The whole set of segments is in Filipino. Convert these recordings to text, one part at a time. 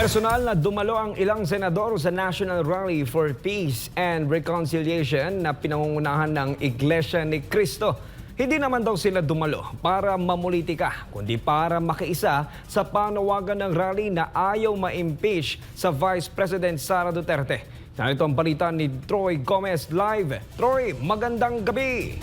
Personal na dumalo ang ilang senador sa National Rally for Peace and Reconciliation na pinangungunahan ng Iglesia ni Cristo. Hindi naman daw sila dumalo para mamulitika, kundi para makiisa sa panawagan ng rally na ayaw ma-impeach sa Vice President Sara Duterte. Narito ang balita ni Troy Gomez live. Troy, magandang gabi!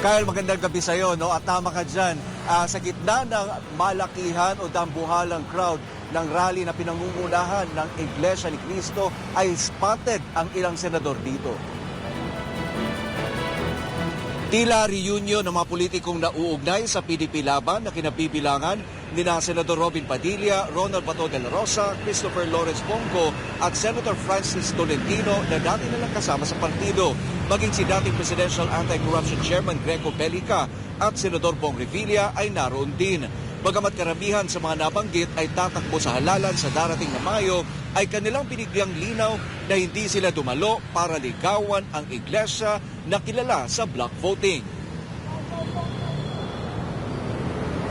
Kyle, magandang gabi sa iyo, no? At tama ka dyan, sa gitna ng malakihan o dambuhalang crowd ng rally na pinangungunahan ng Iglesia ni Cristo ay spotted ang ilang senador dito. Tila reunion ng mga politikong nauugnay sa PDP laban na kinabibilangan ni na Senador Robin Padilla, Ronald Bato de la Rosa, Christopher Lawrence Bongo at Senator Francis Tolentino na dati nalang kasama sa partido. Maging si dating Presidential Anti-Corruption Chairman Greco Bellica at Senador Bong Revilla ay naroon din. Bagamat karamihan sa mga nabanggit ay tatakbo sa halalan sa darating na Mayo, ay kanilang binigyang linaw na hindi sila dumalo para ligawan ang iglesia na kilala sa block voting.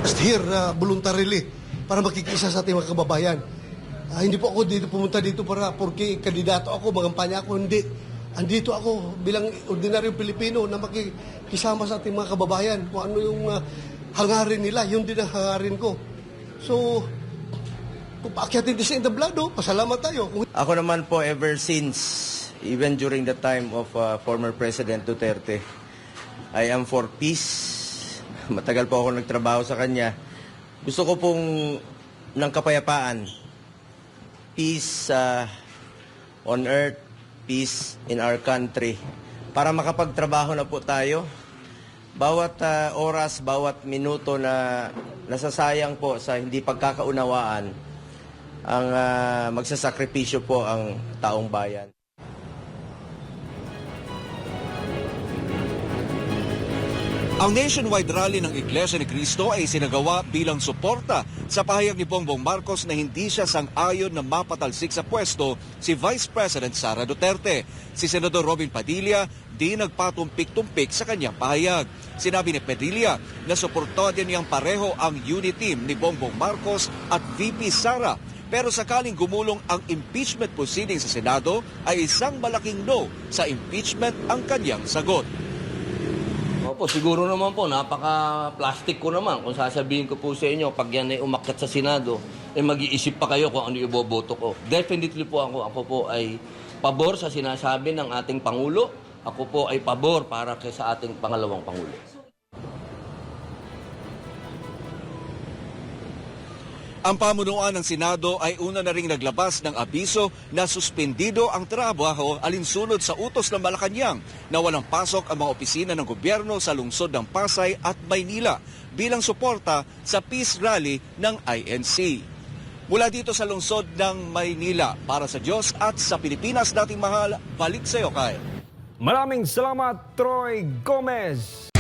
Just here voluntarily para makikisa sa ating mga kababayan. Hindi po ako pumunta dito para porque kandidato ako, magampanya ako, hindi. Andito ako bilang ordinaryong Pilipino na makikisama sa ating mga kababayan. Kung ano yung hangarin nila, yun din ang hangarin ko. So, kung paakyatin din sa entablado, pasalamat tayo. Ako naman po ever since, even during the time of former President Duterte, I am for peace. Matagal po ako nagtrabaho sa kanya. Gusto ko pong ng kapayapaan. Peace on earth, peace in our country. Para makapagtrabaho na po tayo. Bawat oras, bawat minuto na nasasayang po sa hindi pagkakaunawaan, ang magsasakripisyo po ang taong bayan. Ang nationwide rally ng Iglesia ni Cristo ay sinagawa bilang suporta sa pahayag ni Bongbong Marcos na hindi siya sang-ayon na mapatalsik sa pwesto si Vice President Sara Duterte. Si Senador Robin Padilla di nagpatumpik-tumpik sa kanyang pahayag. Sinabi ni Padilla na suportado niyang pareho ang unit team ni Bongbong Marcos at VP Sara. Pero sakaling gumulong ang impeachment proceeding sa Senado ay isang malaking no sa impeachment ang kanyang sagot. Opo, siguro naman po, napaka-plastic ko naman kung sasabihin ko po sa inyo, pag yan ay umakyat sa Senado, mag-iisip pa kayo kung ano iboboto ko. Definitely po ako po ay pabor sa sinasabi ng ating Pangulo. Ako po ay pabor para sa ating pangalawang Pangulo. Ang pamunuan ng Senado ay una na ring naglabas ng abiso na suspendido ang trabaho alinsunod sa utos ng Malacanang na walang pasok ang mga opisina ng gobyerno sa lungsod ng Pasay at Maynila bilang suporta sa peace rally ng INC. Mula dito sa lungsod ng Maynila, para sa Diyos at sa Pilipinas nating mahal, balik sa iyo, Kyle. Maraming salamat, Troy Gomez!